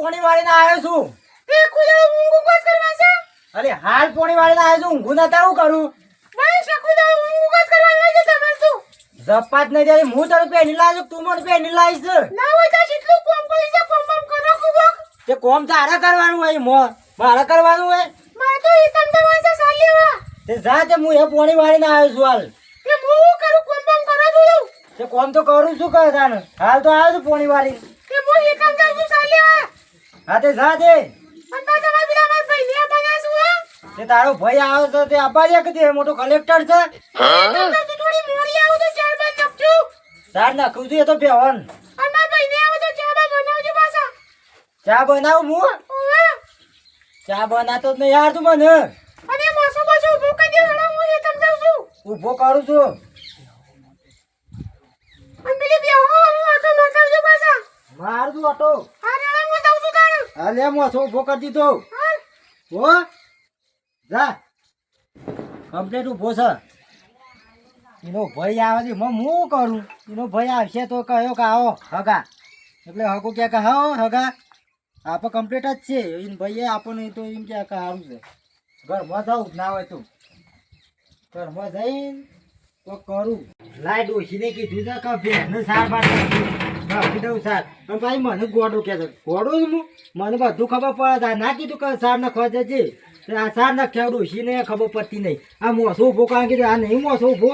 પોણી વાળીને આવ્યો છું. એ કુદા ઊંઘ કોસ કરવા છે. અરે હાલ પોણી વાળીને આવ્યો છું. ઊંઘું નતા હું કરું? ભાઈ શકુદા ઊંઘ કોસ કરવા લઈ જતા મારતું. જપાત નહીં ત્યારે હું તારું પેની લાવ્યો તું મને પેની લાવીશ. ના હોય તો જેટલું કોમ કરી છે કોમ કરો કુબક. તે કોમ તારે કરવાનું હોય મારે કરવાનું હોય. મારે તો ઈ તંતે વાંચે સાલ લેવા. તે જા તે હું એ પોણી વાળીને આવ્યો છું હાલ. એ હું કરું કોમ કરો છું. તે કોમ તો કરું છું કર તાને. હાલ તો આવ્યો છું પોણી વાળી. એ હું ઈ કામ જાઉં છું સાલ લેવા. હા તે જા તે. પણ તો તમારા પેલા મારા ભાઈ ને બનાશું હે. તે તારો ભાઈ આવ્યો તો તે આપા દે કે તે મોટો કલેક્ટર છે. તો થોડી મોરી આવું તો ચાર બાર નખજો. ચાર નાખું છું એ તો બેહન. અને મારા ભાઈ ને આવું તો ચા બા બનાવજો પાછા. ચા બનાવું હું? ઓવે. ચા બનાતો જ નહીં યાર તું મને. અને મોસો મોસો ઊભો કરી દે હણા હું એ તમ જાઉં છું. ઊભો કરું છું. અને પેલી બે હું ઓટો નખાવજો પાછા. માર તું ઓટો. અરે હું જાઉં છું તાણ. હાલ એમ ઓછો ઊભો કરી દીધો. હાલ. હો જા કમ્પ્લેટ ઊભો છે. એનો ભાઈ આવે છે હું કરું. એનો ભાઈ આવશે તો કહ્યો કે આવો હગા એટલે હગો ક્યાં કે હા હગા આપણે કમ્પ્લીટ જ છે. એને ભાઈએ આપણને તો એમ ક્યાં કે સારું છે. ઘરમાં જાઉં ના હોય તો ઘરમાં જઈને તો કરું. લાય ડોશીને કીધું છે કે ભેંસને સાર બાર નાખી દઉં સાર. પણ ભાઈ મને ગોડો કે છે ગોડો જ હું મને બધું ખબર પડે. ના કીધું કે સાર નાખવા જજે આ સાર નાખ્યા ડોશીને ખબર પડતી નહીં. આ મોસો ઊભો કારણ કીધું આ નહીં મોસો ઊભો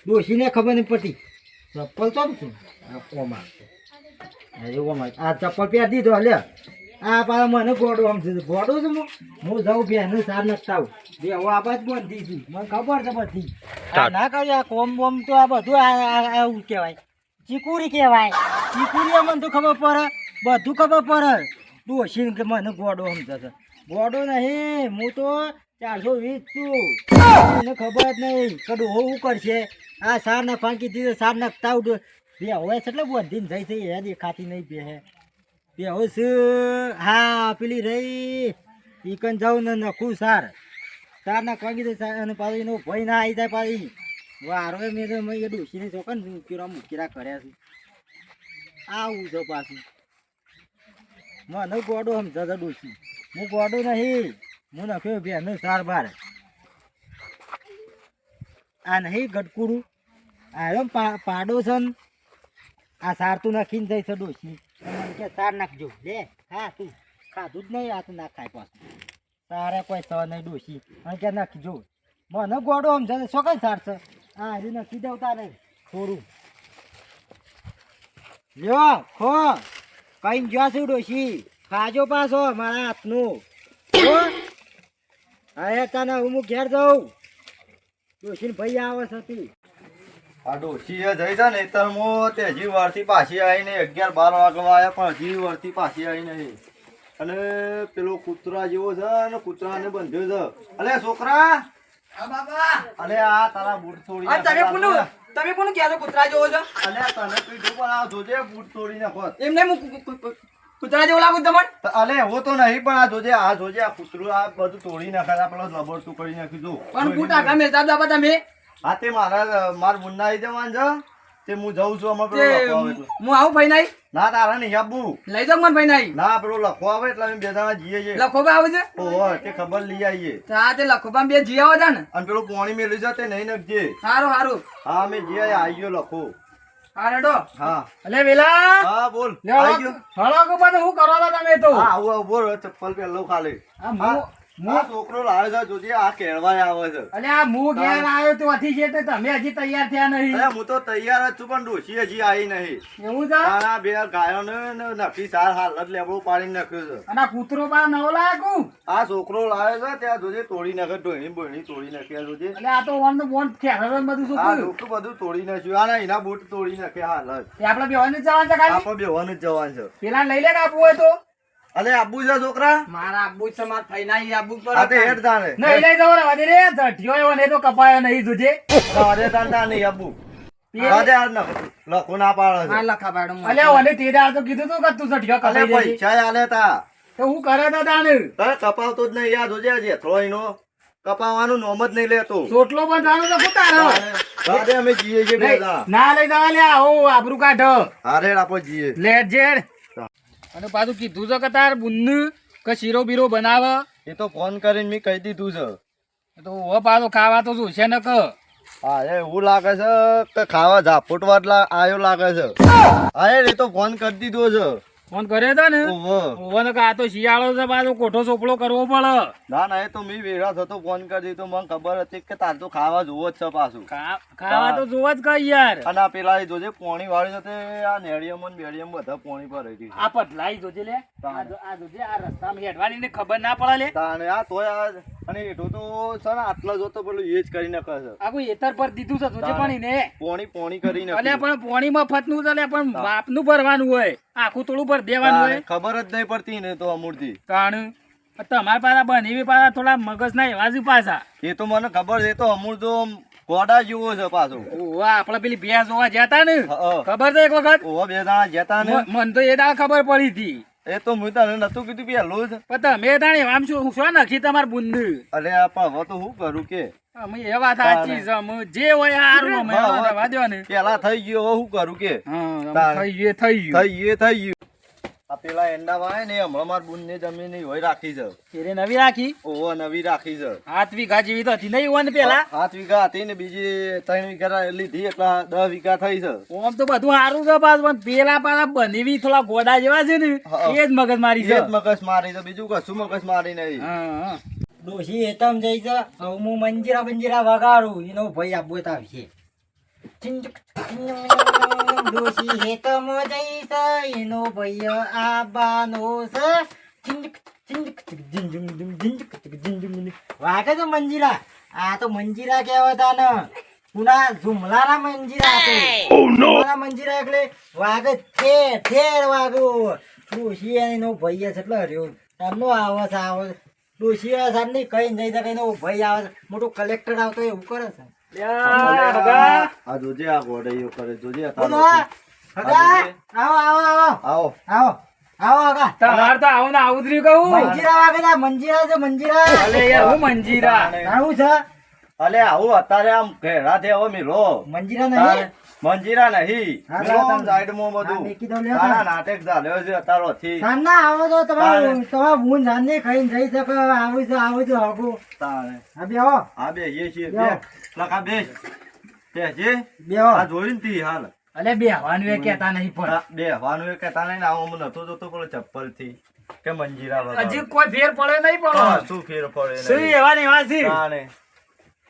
ડોશીને ખબર નહીં પડતી. ચપ્પલ તો છું આ ચપ્પલ પહેરી દીધો લે. આ પાછા મને ગોડો સમજે ગોડો છું હું જાઉં બેનું સાર નાખતા આવું બે હું આ બાદ બંધી છું મને ખબર છે બધી. ના કર્યું આ કોમ બોમ તો આ બધું આવું કહેવાય ચીકુરી કહેવાય. ચીકુરી મને તો ખબર પડે બધું ખબર પડે. ડોશી કે મને ગોડો સમજે છે. ગોડો નહીં હું તો 420 છું. એને ખબર જ નહીં કે ડોહો શું કરશે. આ સાર નાખવાનું કીધી સાર નાખતા આવું બે હોય એટલે બધીને જઈ થઈ એ દેખાતી નહીં બે બે હોય છે. હા પેલી રહી ઈકન જાઉં ને નખું સાર સાર નાખવા કીધું સાર અને પાછું એનો ભય ના આવી જાય પાછી વારો મેં તો મેં એ ડોશીને ચોકન મૂકીરા કર્યા છે. આવું છે પાછું મને ગોડો સમજે છે ડોશી. હું ગોડો નહીં હું નાખ્યો બેનો સાર બાર. આ નહીં ગટકુડું આવ્યો પાડો છે ને આ સાર તું નાખીને જઈ છે ડોશી. મને કે સાર નાખજો લે હા તું ખાધું જ નહીં આ તું ના ખાય પાછું સારે કોઈ સ નહીં ડોશી અને કે નાખજો મને ગોડો સમજે શું કઈ સાર છે. હા હજી નાખી દઉં તારે થોડું લ્યો ખો કઈ જ્યાં છું ડોશી ખાજો પાછો મારા હાથનું. હા તને હું ઘેર જાઉં ડોશીને ભાઈ આવે છે. આ ડોશી એ જઈ છે ને તરમાં તે હજી વારથી પાછી આવીને 11-12 વાગવા આવ્યા પણ હજી વારથી પાછી આવી નહીં. અને પેલો કૂતરા જેવો છે ને કૂતરાને બંધ્યો છે. અલે છોકરા અલે આ તારા બૂટ તોડી તમે કોણ ક્યારે કૂતરા જેવો છો? અલે તને પીઠું પણ આ જોજે બૂટ તોડી નાખો. એમને કૂતરા જેવો લાગુ તમને? અલે એવો તો નહીં પણ આ જોજે આ કૂતરું આ બધું તોડી નાખે. પેલો લબડ તું કરી નાખી જો પણ બૂટ આગા મેલતા હતા તમે. હા તે માર મુન્ના આવી જવાનું છે તે હું જઉં છું. અમારે પેલો લખો આવે એટલે હું આવું ભાઈ નાઈ ના તારા નહીં આબુ લઈ જાવ મને ભાઈ નાઈ. ના પેલો લખો આવે એટલે અમે બે જણા જઈએ છીએ. લખોબા આવે છે? ઓહો તે ખબર લઈ આવીએ. હા તે લખોબા બે જી આવો છે ને. અને પેલું પાણી મેલી છે તે નહીં નખજે. સારું સારું. હા અમે જે આવી ગયો લખો. હા રેડો. હા અલે વેલા હા બોલ લે આવી ગયો. હળો કો બધું હું કરો છો તમે તો? હા આવું બોલ ચપ્પલ પહેલો ખાલી. આ છોકરો લાવે છે જોજે આ કેળવાય આવે છે. અલે આ હું ઘેર આવ્યો તો અથી છે તો તમે હજી તૈયાર થયા નહીં. અરે હું તો તૈયાર જ છું પણ ડોશી હજી આવી નહીં. એવું છે? તારા બે ગાયોને નક્કી સાર હાલત લેબડો પાડી નાખ્યો છે. અને આ કૂતરો બા નવો લાગ્યું. આ છોકરો લાવે છે ત્યાં જોજે તોડી નાખે ડોણી બોણી તોડી નાખ્યા જોજે. એટલે આ તો વન બોન ખેરવે બધું શું આ કર્યું? ડોકું બધું તોડી નાખ્યું. આના એના બૂટ તોડી નાખ્યા હાલત. એ આપણે બેવાને જવાનું છે ખાલી. આપણે બેવાનું જ જવાનું છે. પેલા લઈ લે કે આપવું હોય તો. અલે આબુ છે છોકરા મારા આબુ છે માર ફઈ ના આબુ પર આ તે હેડ તાને નહીં લઈ જવો રવા દે રે જઠિયો એવો ને તો કપાયો નહીં જોજે અરે તાંતા નહીં આબુ અરે આ લખો ના પાડે છે. આ લખા પાડો અલે ઓને તે દાળ તો કીધું તું કે તું જઠિયો અલે કપાઈ દેજે પૈસા આલે તા તો હું કરે તો તાને તારે કપાવતો જ નહીં યાદ હોજે આજે થોઈનો કપાવવાનું નોમ જ નહીં લેતો. ચોટલો પણ જાણો તો કુતારો તારે અમે જીએ છીએ બે જણા. ના લઈ જવા લે ઓ આબરૂ કાઢ અરે આપો જીએ લેટ જેડ અને પાછું કીધું છે કે તાર બુન્ન કે શીરો બીરો બનાવે એ તો ફોન કરીને મેં કહી દીધું છે. તો હવે પાછો ખાવા તો શું છે ને કે હા એવું લાગે છે કે ખાવા ઝાપોટવા આયો લાગે છે. હા એ તો ફોન કરી દીધો છે. ફોન કર્યો હતો ને ઓહો. ઓવો ને કે આ તો શિયાળો છે પાછો કોઠો ચોપડો કરવો પડે. ના ના એ તો મેં વેરા થતો ફોન કરી દીધો. મને ખબર હતી કે તાર તો ખાવા જોવો જ છે પાછું. ખાવા તો જોવા જ કઈ યાર. અને આ પેલા એ જોજે પોણી વાળી છે તે આ નેડિયમ ને બેડિયમ બધા પોણી પર રહી આ પટલાઈ જોજે લે આ જોજે આ રસ્તામાં હેડવાની ને ખબર ના પડે લે. તાને આ તોય આ અને એઠો તો છે ને આટલા જોતો પેલું એ જ કરી નાખે છે. આ કોઈ એતર પર દીધું છે જોજે પાણી ને પોણી કરી અલ્યા નાખે. પણ પોણી મફતનું છે લે પણ બાપનું ભરવાનું હોય આખું થોડું ભર દેવાનું હોય. ખબર જ નહીં પડતી ને તો અમૂર્તિ. તાણ તમારા પાછા બનેવી પાછા થોડા મગજ ના એવા જ પાછા. એ તો મને ખબર છે. એ તો અમૂર તો ગોડા જેવો છે પાછો. ઓવા આપડે પેલી ભેંસ જોવા જતા ને હા. ખબર છે એક વખત ઓવા બે દાણા જતા ને મને તો એ દાળ ખબર પડી હતી એ તો હું તને નતું કીધું પેલું જ. પણ તમે તાણે આમ શું નખી તમાર બુંદ અરે આ પણ હવે તો શું કરું કે અમે એ વાત સાચી છે અમે જે હોય હારું અમે રહેવા દો ને પેલા થઈ ગયો હવે શું કરું કે હા થઈ ગયું થઈ ગયું. આ પેલા એંડા વાય ને હમણાં માર બુન ને જમીન હોય રાખી છે. એને નવી રાખી ઓહો નવી રાખી છે. 7 વીઘા જેવી તો હતી નહીં હોય ને પેલા 7 વીઘા હતી ને બીજી 3 વીઘા લીધી એટલે 10 વીઘા થઈ છે. આમ તો બધું સારું છે પાછું પણ પેલા પાછા બનેવી થોડા ગોડા જેવા છે ને હા. એ જ મગજ મારી એ છે. જ મગજ મારી છે બીજું કશું મગજ મારી નહીં. હા ડોશી હેતમ જઈ છે હવે હું મંજીરા બંજીરા વગાડું એનો ભાઈ આપવો તો આવશે ડોશી હેતમ જઈ છે એનો ભાઈ આબાનો છે વાગે છે મંજીરા આ તો મંજીરા કહેવાતા ને પુના ઝુમલાના મંજીરા ઝુમલાના મંજીરા એટલે વાગે ઠેર ઠેર વાગ્યો ડોશી એનો ભાઈ છે એટલે રહ્યો એમનો આવો છે ડોશી સાહેબ ની કઈ જઈ શકે એનો ભાઈ આવે છે મોટો કલેક્ટર આવતો એવું કરે છે આ જોજે આ ગોડાઈઓ કરે જોજે આ તારો છે. આવો આવો હગા તમારે તો આવું ને આવું જ રહ્યું કહું મંજીરા વાગે ના મંજીરા છે મંજીરા અલે યાર હું મંજીરા આવું છે અલે આવું અત્યારે આમ ઘેરા થયા હવે મિલો મંજીરા નહીં મંજીરા નહીં હા, મિલો આમ હા, સાઈડમાં હા, બધું મેકી દઉં લ્યો. તારા નાટક ચાલ્યો છે અત્યારથી. સાંજના આવો તો તમારે હું સાંજે ખાઈને જઈ શકો આવું છે હગું તારે હા બેહો આ બે એ છે બેહો. બે લખા બે તે જે બેહો આ જોયું ને તી હાલ અલે બેહવાનું એ કહેતા નહીં પણ આ બે હવાનું એ કહેતા નહીં ને આવું હું નતો જોતો પેલો ચપ્પલ થી કે મંજીરા વગાડો. હજી કોઈ ફેર પડે નહીં હા, પડો શું ફેર પડે શું નહીં. એવા ને એવા છે તાણે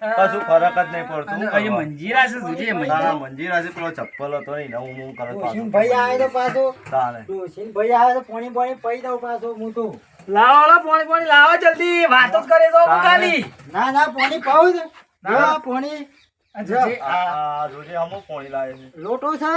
કશું ફરક જ નહીં પડતું. અને શું અહીં કરવા? મંજીરા છે જોજે તારા મંજીરા મંજીરા છે પેલો ચપ્પલ હતો નહીં ને હું કરે ડોશીન ભાઈ આવે તો પાછો તાણે ડોશીન ભાઈ આવે તો પાણી પી દઉં પાછો હું તો લાવો લો પાણી લાવો જલ્દી વાતો જ કરે તો ખાલી ના પાણી પાવું છે ના પાણી જોજે આ જોજે અમુક પોણી લાવે છે. લોટો છે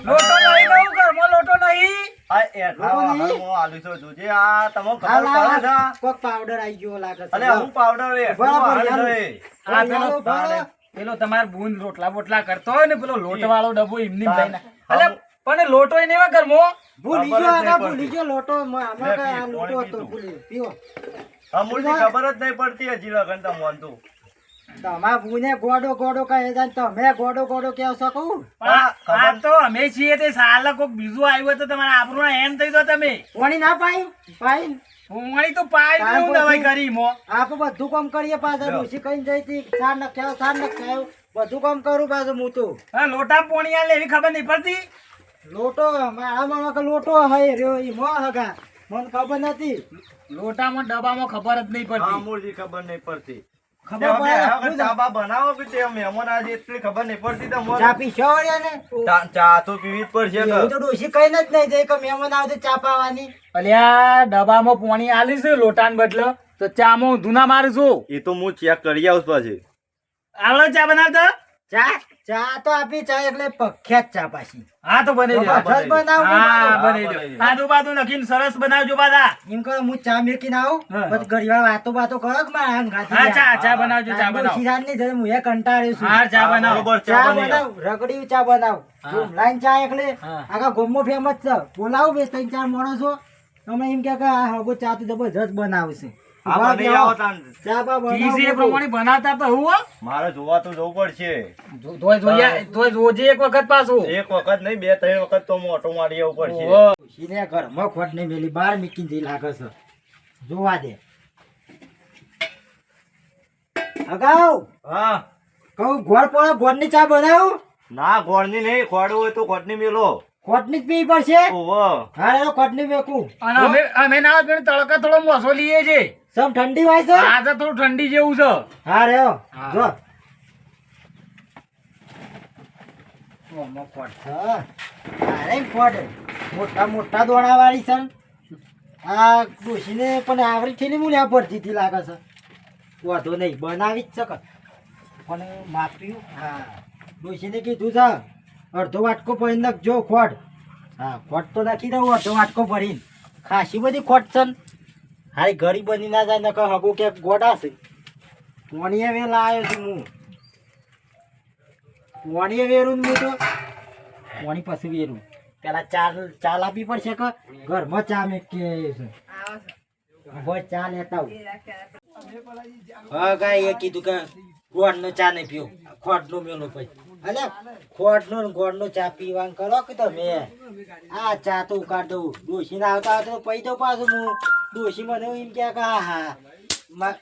લોટો નહીં લઉં ઘરમાં લોટો નહીં આ એઠા લોકો નહીં? વાહણમાં આલુ છો જોજે આ તમને હા, ખબર પડે છે? કોક પાવડર આવી ગયો લાગે છે અલે હું પાવડર એ બરાબર, વાહણ યાર. છે. આ પેલો યાલો, બરાબર. પેલો તમાર બૂંદ રોટલા બોટલા કરતો હોય ને પેલો લોટ વાળો ડબ્બો એમની હા. લઈને અલે પણ લોટો એને એવા ઘરમાં ભૂલી ખબર જ ગયો નહીં આગા પડતી. ભૂલી ગયો લોટો આમાં લે, કઈ આ પી, લોટો પાણી હતો પીધું. ભૂલી પીવો અમૂલની ખબર જ નહીં પડતી હજી લગન તમ વાંધો. તમારા ભૂને ગોડો કહે છે તમે ગોડો કહો છો કહું હા, ખબર. આ તો અમે છીએ તે સાલ કોક બીજું આવ્યું તો તમારે આપણું એમ થઈ તો તમે પાણી ના પાઈ ઉમળી તો પાઈ તાર હું દવાઈ પછી- કરી મો આપણે બધું કામ કરીએ પાછા લ્યો. ઋષિ કઈ જઈ હતી સાર નખ્યાવ બધું કામ કરું પાછું હું તો હા લોટા પોણી આલે એવી ખબર નહીં પડતી લોટો મારા લોટો હોય રહ્યો ઈ મો હગા મને ખબર નથી લોટામાં ડબ્બામાં ખબર જ નહીં પડતી અમૂલજી ખબર નહીં પડતી. ખબર તે અમે પડે આ વખત તો ચા બા બનાવો કે તે મહેમાન આજે એટલી ખબર નહીં પડતી તો મને. ચા પીશો ને ચા તો પીવી જ પડશે કે. એવું તો ડોશી કઈ જ નહીં જાય કે મહેમાન આવે તો ચા પાવાની અલ્યા ડબ્બામાં પોણી આલીશ લોટાન બદલો તો ચામાં ઊંધું ના મારું છું એ તો હું ચેક કરી આવું પછી. આવડે ચા બનાવતા ચા તો આપી ચા એટલે પ્રખ્યાત ચા પાછી હા તો બની હા, સરસ બનાવું હા બની બની દો. દો આદુ બાદુ નાખીને સરસ બનાવજો પાછા એમ કરો હું ચા મેકીને આવું હા. પછી ઘડીવાર વાતો કરો કે મારે આમ ગાતી હા જાય. ચા બનાવજો ચા બનાવો શીરાન ની જરૂર, હું એ કંટાળ્યો છું હા ચા બનાવો બરોબર, ચા ચા બની બનાવ રગડી ચા બનાવ હા. ઝુમલાની ચા એટલે હા. આખા ગોમમાં ફેમસ છે બોલાવું બે ત્રણ ચાર માણસો તમે એમ કે આ હગો ચા તો જબરજસ્ત બનાવશે હા ઉભા બની બેહો. આવો તાન. ચા બા બનાવો ચીઝ એ બધું. પ્રમાણે બનાવતા તો હું હો. મારે જોવા તો જવું પડશે. તોય જોજે એક વખત પાછું. એક વખત નહીં 2-3 વખત તો હું ઓટો મારી આવવું પડશે. ઓહો. ડોશીને ઘરમાં ખોટ નહીં મેલી બહાર મૂકીને જઈ લાગે છે જોવા દે અગાઉ હા કહું ગોળ પડે ગોળની ચા બનાવું ના ગોળની નહીં, ખોડું હોય તો ખોટની મેલો. ખોટની જ પીવી પડશે ઓહો. હા એ ખોટની મેકું અને અમે ના હોય તો તડકા થોડો મોસો લઈએ છે. સમ ઠંડી હોય છે આજે થોડું ઠંડી જેવું છે. હા રે હા. જો ઓમાં ખોટ છે અરે ખોટ મોટા મોટા દોણા વાળી છે આ ડોશીને પણ આવડી થઈને મૂલ્યા પડતી હતી લાગે છે વાંધો નહીં બનાવી જ શકે પણ માપ્યું હા ડોશીને કીધું છે અડધો વાટકો ભરી નાખજો ખોટ હા ખોટ તો નાખી દઉં અડધો વાટકો ભરીને ખાસી બધી ખોટ છે ને હારી ઘડી બની ના જાય નકર હગું ક્યાંક ગોડા છે પોણીએ વેલા આવ્યો છું હું પોણીએ વેરું ને હું તો પોણી પછી વેરું પેલા ચા લાવવી પડશે કે ઘરમાં ચા મેકી છે હવે ચા લેતા આવું હા ગાય એ કીધું કે ગોળનો ચા નહીં પીવો ખોટનો મેલો પછી અલે ખોટનો ને ગોળનો ચા પીવાનું કરો કે તમે આ ચા તો ઉકાળ દઉં ડોશીને આવતા આવતા તો પૈ દઉં પાછું હું ડોશી મને એમ કે હા હા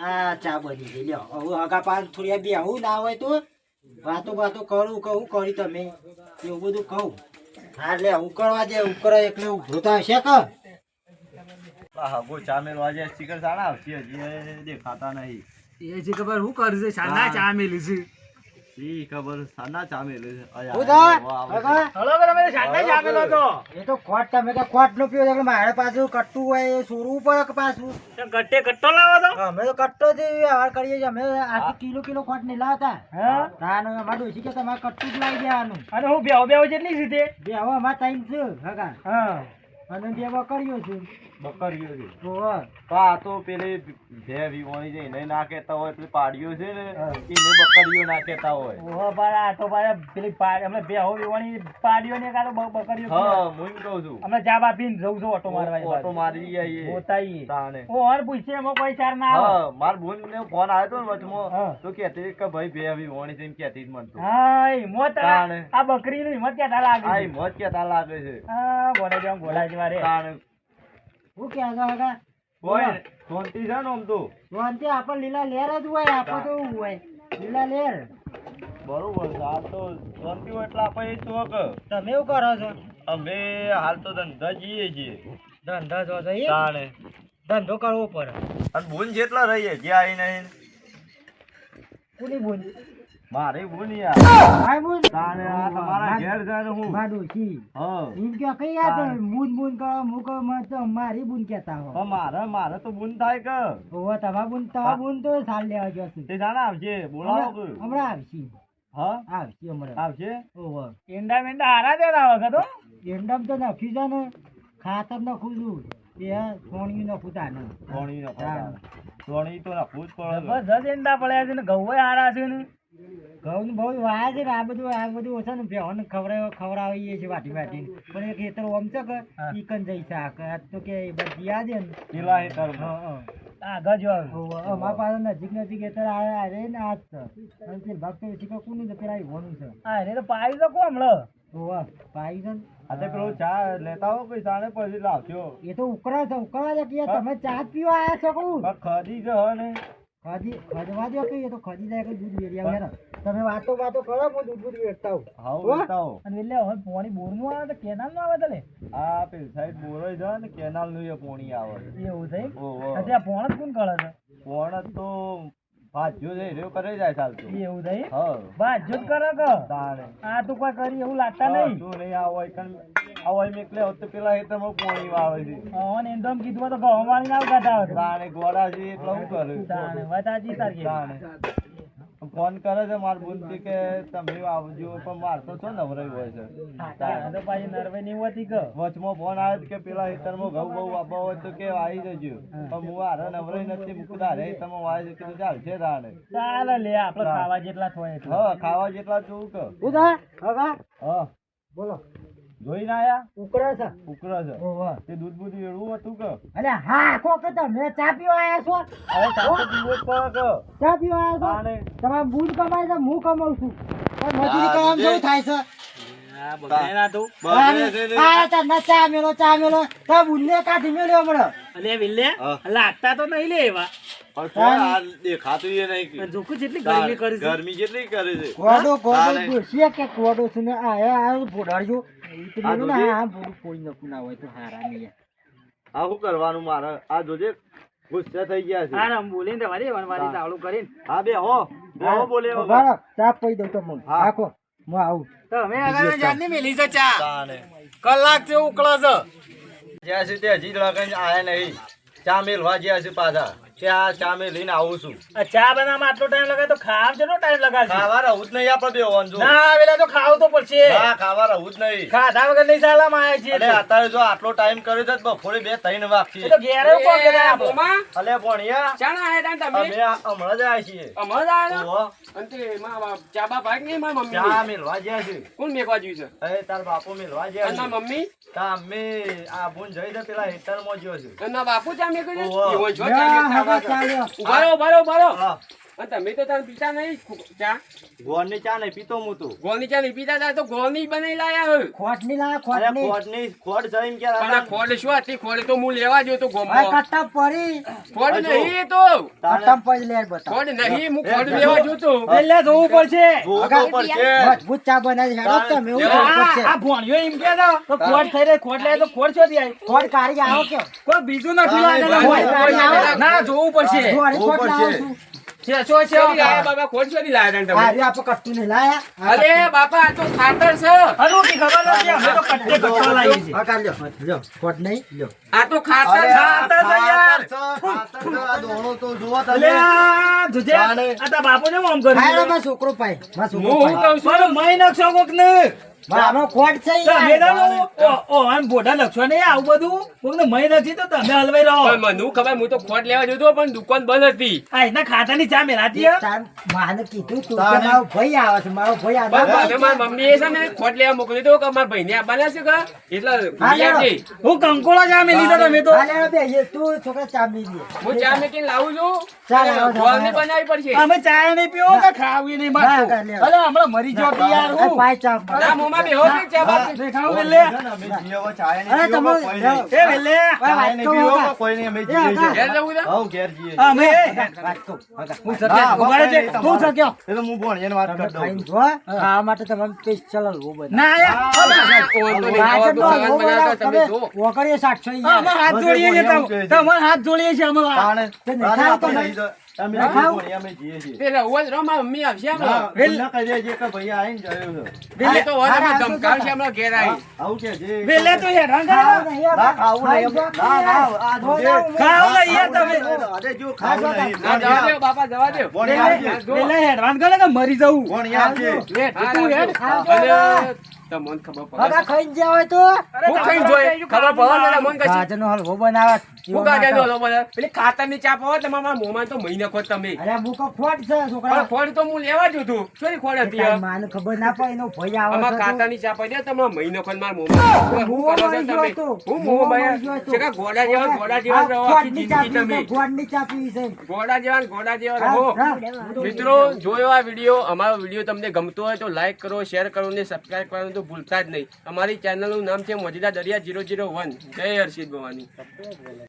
આ ચા બની ગઈ લ્યો હવે હગા પાન થોડી બે આવું ના હોય તો વાતો કરું કહું કરી તમે એવું બધું કહું હા લે ઉકળવા દે ઉકળે એટલે ઉભરો તો આવશે કે આ હગો ચા મેલવા જાય સ્ટીકર સારા આવશે હજી દેખાતા નહીં. એ છે ખબર હું કરશે સાના ચા મેલી છે. શી ખબર સાના ચા મેલે છે. હું થા? હગા? હલો કે તમે સાના ચા મેલો છો. એ તો ખોટ તમે તો ખોટ નો પીવો એટલે મારે પાછું કટ્ટું હોય એ સોરવું પડે કે પાછું તો ગટ્ટે કટ્ટો લાવો છો. અમે તો કટ્ટો જ વ્યવહાર કરીએ છીએ અમે આટલું કિલો ખોટ નહીં લાવતા હા. તાન અમારે ડોશી કે તમારે કટ્ટું જ લાવી દેવાનું અને હું બેહો જેટલી સીધે. બે હવે અમારે ટાઈમ છે હગા હા. અને બે બકરીઓ છે બકરીઓ છે. ઓહો. તો આ તો પેલી ભે વિવાણી છે એને ના કહેતા હોય, પેલી પાડીઓ છે ને એને બકરીઓ ના કહેતા હોય. ઓહો બાળા આ તો બાળા પેલી અમે બેહો વિવાણી પાડીઓ ને કાતો બકરીઓ. હા હું એમ કહું છું. અમે ચા બાપીને જઉં છું ઓટો મારવા. ઓટો મારી આવીએ પોતાઈએ. તાણે. ઓ હર પૂછે એમાં કોઈ ચાર ના આવે. હા માર બોન ને ફોન આવ્યો તો ને હા. વચમાં તો કહેતી કે ભાઈ ભે વિવાણી છે એમ કહેતી જ મને તો. હા હિંમત તાણે. આ બકરીનું હિંમત ક્યાં લાગે. આ મોજ કહેતા લાગે છે. હા ઘોડા જેવા ઘોડા જેવા રે. તાણે. હું કે હગા કોઈ શાંતિ છે ને આમ તો. શાંતિ આપણે લીલા લેર જ હોય આપણે તો એવું હોય લીલા લેર બરોબર છે. આ તો શાંતિ હોય એટલે આપણે એ શોખ. તમે એવું કરો છો અમે હાલ તો ધંધા જઈએ છીએ. ધંધા જો છો એ તાણે. ધંધો કરવો પડે અને બોન જેટલા રહીએ જ્યાં આવીને કોની બોલ મારે બોન યાર. ભાઈ બોલ તાણે આ તમારા ઘેર જાય હું. માડું હા એમ કે કઈ યાદ મૂન મૂન કરો મૂકો મત તો મારી બુન કેતા હો પણ મારે તો બોન થાય કે ઓહો તમારા બુન તો સાલ લેવા ગયો છે તે જાણે આવશે બોલાવો કે. હમણાં આવશે હા આવશે હમણાં આવશે. ઓહો ઈંડા મીંડા હારા દેતા વખત હો. એંડમ તો નાખ્યું છે ને ખાતર નાખું છું એ સોણિયું નાખું તાને ધોણી ન પડે. ધોણી તો નાખવું જ પડે. જબરજસ્ત ઈંડા પડ્યા છે ને ઘઉં હારા છે ને. ઘઉં બહુ વાયા છે ને આ બધું ઓછા ને ભેહોને ખવડાવીએ છીએ વાટી વાટીને પણ એક ખેતર ઓમ છે કે હા. ચિકન જઈ શાક આજ તો કે બધી યાદ ને પેલા હેઠળ. આગળ જો આવે. અમારા પાસે નજીક ખેતર આવે ને આજ છે અને તે ભાગ તો શીખો કોનું છે પેલા હોનું છે હા એને તો પાડી તો કોમ લો. ઓવા પાઈ છે ને આ તો પેલો ચા લેતા હો કોઈ સાને પછી લાવજો. એ તો ઉકળા છે કે તમે ચા જ પીવા આવ્યા છો કહું પણ ખરી છે હે ને. ખદવા દો કે એ તો ખદી જાય કે દૂધ વેરી આવે ને તમે વાતો કરો હું દૂધ વેરતા આવું હાઉ હો? લેતા હો. અને એટલે હવે પાણી બોરનું આવે તો કેનાલનું આવે તો લે. આ પેલી સાઈડ બોરાઈ જાય ને કેનાલ નું એ પોણી આવે. એવું થઈ. ઓહો. ત્યાં પોણ જ કોણ કરે છે. પોણ તો ભાજ્યો છે રહ્યો કરે જાય ચાલતું. એવું થઈ. હા બસ જો જ કરે કે તાણે. આ તો કોઈ કરી એવું લાગતા નહીં. શું નહીં આ હોય કણ આ હોય મેકલે હોત તો પેલા હેતરમાં પોણી વાવે છે. અને એમ તો આમ કીધું તો ઘઉં વાળી ના ઉગાતા હોય. તાણે ગોળા છે એટલે હું કરું. તાણે વાત આજી તારી. તાણે. ફોન કરે છે માર બોન કે તમે આવજો પણ માર તો શું નવરાઈ હોય છે. તાણે તો પાછી નરવે નહીં હોતી કે. વચમાં ફોન આવ્યો કે પેલા હેતરમાં ઘઉં બહુ આપવા હોય તો કે આવી જજો પણ હું હારે નવરાઈ નથી મૂકતા રે તમે આવી જશે તો ચાલશે તાણે. ચાલે લે આપણે ખાવા જેટલા થોય એટલે. હા ખાવા જેટલા જોવું કે. ઉધા હગા હા બોલો જોઈને આયા ઉકળે છે ઉકળે છે ઓહો. તે દૂધ બૂધ વેડવું હતું કે અલે હા કો કે તમે ચા પીવા આયા છો હવે ચાલો પીવો જ પડે કે ચા પીવા આયા છો તાણે. તમારે બૂટ કમાય છે હું કમાઉં છું પણ મજૂરી હા, કરવામાં જોજે. જેવું થાય છે આ બગડે ના તું બગડે છે ને. આ તાર ના ચા મેલો તો બુલ્લે કાઢી મેલ્યો હમણાં અલે વિલ્લે હા. લાગતા તો નહીં લે એવા પણ કોઈ આ દેખાતું એ નહીં કે. જોખું જેટલી ગરમી કરી છે ગરમી જેટલી કરે છે ગોડો તાણે. ડોસીએ કે ગોડો છે ને આ ભોડાડ્યો એ તો આ મેલું ને જોજે. હા બોલું કોઈ નકું ના હોય તો હારા નહીં આ શું કરવાનું મારે આ જોજે ગુસ્સે થઈ ગયા છે હા આમ બોલીને તમારી વનવારી તાવડું કરીને હા બે હો બોલે વગર. બરાબર ચા પી દઉં તો મને હા. આખો હું આવું તો અમે આગળ જાતની મેલી છે ચા તાણે. કલાક છે ઉકળે છે જ્યાં સુધી હજી લગન આયા નહીં ચા મેલવા જ્યાં છે પાછા ત્યાં ચા મેલીને આવું છું આ ચા બનાવવામાં આટલો ટાઈમ લગાવે તો ખાવા કેટલો ટાઈમ લગાડશે ખાવા રહું જ નહીં આપણે બે વાંધો ના આવેલા તો ખાવું તો પડશે ના ખાવા રહું જ નહીં ખાધા વગર નહીં ચાલવા માં આવ્યા છીએ અલે અત્યારે જો આટલો ટાઈમ કર્યો છે તો બપોરે 2-3 વાગશે એ તો ઘેરે કોણ કરે આપણે? અલે ભણ્યા ચાણા આયા તા અમે તમે હમણાં જ આવ્યા છીએ અમાર આયા ઓહો, અને તે ચા બા ભાગ નહીં મારી મમ્મી ચા મેલવા જ્યાં છે કોણ મેકવા જ્યું છે એ તાર બાપુ મેલવા અને જ્યાં મારી છે મમ્મી તા અમે આ બુન જઈ દે પેલા હેઠળમાં જ્યો છે અને મારા બાપુ ચા મેકવા છે ઓહો. એવો જો ચા યા, મેકવા હવે છે. ચાલ્યો. ઉભા રહો, ઉભા રહો, ઉભા રહો. હા, અને તમે તો તાર પીતા નહીં ચા ગોળની ચા નહીં પીતો હું તો ગોળની ચા નહીં પીતા તા તો ગોળની બનાવી લાયા હોય ખોટની લા અરે ખોટની ખોટની ખોટ જઈને ક્યારે પણ આ હતા? ખોડ શું હતી ખોડ તો હું લેવા ગયો તો આ ગોમમાં કટ્ટા પડી ખોડ હજુ. નહીં એ તો તારે કટ્ટા પડી લે બતા ખોડ નહીં હું ખોડ એ, લેવા જો. ગયો તો એટલે જોવું પડશે જોવું તો પડશે. મજબૂત ચા બનાવી હેડો તમે એવું આ- કરવું પડશે. આ ભોણિયો એમ કે તો ખોટ થઈ રહી ખોટ લે તો ખોટ ચોથી આવી ખોટ કાઢી આવો કે કોઈ બીજું નથી ના, લાગેલું ના, હોય. ના, ના, ના જોવું પડશે ધોળી ખોટ ઉપર લાવો છે. છું. છે શું છે શોધી લાયા બાબા ખોડ શોધી લાયા તા આ તમે રહ્યું આપણે કટ્ટું નહીં લાયા. આ અરે બાપા આ તો ખાતર છે હજુ કી ખબર નથી અમે તો કટ્ટે કટ્ટો લાવીએ છીએ આ કાઢ લ્યો. લ્યો, ખોટ નહીં લ્યો. આ તો ખાતર અરે છે આ ખાતર છે યાર. ખાતર છે, આ દોણો તો જુઓ તમે. અલે આ જોજે તાણે. આ તારા બાપુ ને આમ કર્યું હાલો, છે. મારો છોકરો પાય. મારો છોકરો હું પાય. કહું છું મારો મહી નકશો કોક ને મારો ખોટ છે તમે યાર. તો આમ બોડા લખશો નહીં આવું બધું કોક ને મહી નથી તો તમે હલવાઈ રહો પણ મને ખબર હું તો ખોટ લેવા જતો પણ દુકાન બંધ હતી આ એના ખાતાની ચા મેલાતી હે? તાર માને કીધું તું કે તાણે. મારો ભાઈ આવે છે મારો ભાઈ આવે પણ છે. મને મારી મમ્મીએ છે ને ખોટ લેવા મોકલી દો કે મારા ભાઈને આપવાના છે કે એટલે હા, લઈ આવજે. હું કંકોળો ચા મેલી તો તમે તો હાલે હવે બેહીએ. તું છોકરા ચા પી લે. હું ચા મેકીને લાવું છું ચાલ, આવો, ચાલ, ગોળની આવો. બનાવવી પડશે અમે ચા નહીં પીવો કે ખાવી નહીં ના, મારતો લે. અલે હમણાં મરી જાવ કે યાર આ હું પાય ચા. ના મોમાં બેહો ને ચા બાપ દેખાવ વેલે અમે જીએ હવે ચાય નહીં અરે પીવો, તમે કોઈ નહીં. એ વેલે ચાય નહીં પીવો, કોઈ નહીં, અમે જીએ છીએ. ઘેર જવું છે હઉ, ઘેર જીએ છીએ. અમે વાત કહું. હું હા, સત્ય ઉભા રહેજે. તમારે- તું સત્ય એ તો હું ભણીને વાત તમે કરતો ખાઈને હોઉં. જો, ખાવા માટે તમારે સ્પેશિયલ હલવો બનાવો. ના યાર ઓન તો નહીં રાજનનો ખાવા હલવો તો ખાવાનું બનાવતા તમે બનાવો. જો ઓગળીએ 700 અમે યાર. હાથ જોડીએ છીએ તમારે હાથ જોડીએ છીએ અમે તાણે. તે નહીં તાણે ખાવ આપણે તમે? નહીં તો- અમે ના ખાવ? ભણીએ, અમે જીએ છીએ. પેલા ઓન રો મારી મમ્મી આવશે હા, હમણાં. ભૂલ ના કરી દેજે કે ભાઈ આઈને ગયો છે. એ તો ઓન હા, અમે હા, ધમકાવશે હમણાં ઘેર આવી આવું કે જે વેલે તો હેરાન ખાવ કરે નહીં યાર. ના, ખાવું નહીં. ખાઈ ના, જાઓ ના, આ યાર. જોજે. ખાવ નહીં યાર તમે અરે જો ખાવું નહીં. ના જવા દો બાપા જવા દો ભણી આવજે. વેલે હેરાન કરે કે મરી જવું ભણી આવજે. લે તું હેડ અને તમને ખબર હવે પડે ખાઈને જ્યાં હોય તો હું ખાઈને જોઈ ખબર પડે ને મને કશી ગાજરનો હલવો બનાવે. હું કાઢ્યા નો બધા પેલી ખાતરની ચા પાવો તમે મારા મોંમાં તો મહિને ખોટ તમે અરે મૂકો ખોટ છે છોકરા. પણ ખોટ તો હું લેવા જ હતું શું ખોટ હતી તારી માને ખબર ના પડે એનો ભાઈ આવે આમાં છે તો. ખાતાની ચા પાઈ દે તમે મહિને ખોટ મારા મોંમાં શું મોંમાં કરો છો મરી તમે ગયો તો. હું મોંમાં મોંમાં મરી ગયો તો. છે કે ગોડા જેવા આ રહો આખી ખોટની ચા જિંદગી પીવી તમે છે, ખોટની ચા પીવી છે. ગોડા જેવા રહો હા. મિત્રો જોયો આ વિડીયો અમારો વિડીયો તમને ગમતો હોય તો લાઈક કરો શેર કરો અને સબસ્ક્રાઇબ કરવાનું તો ભૂલતા જ નહીં અમારી ચેનલનું નામ છે મોજીલા દરિયા 001 જય હર્ષિત ભવાની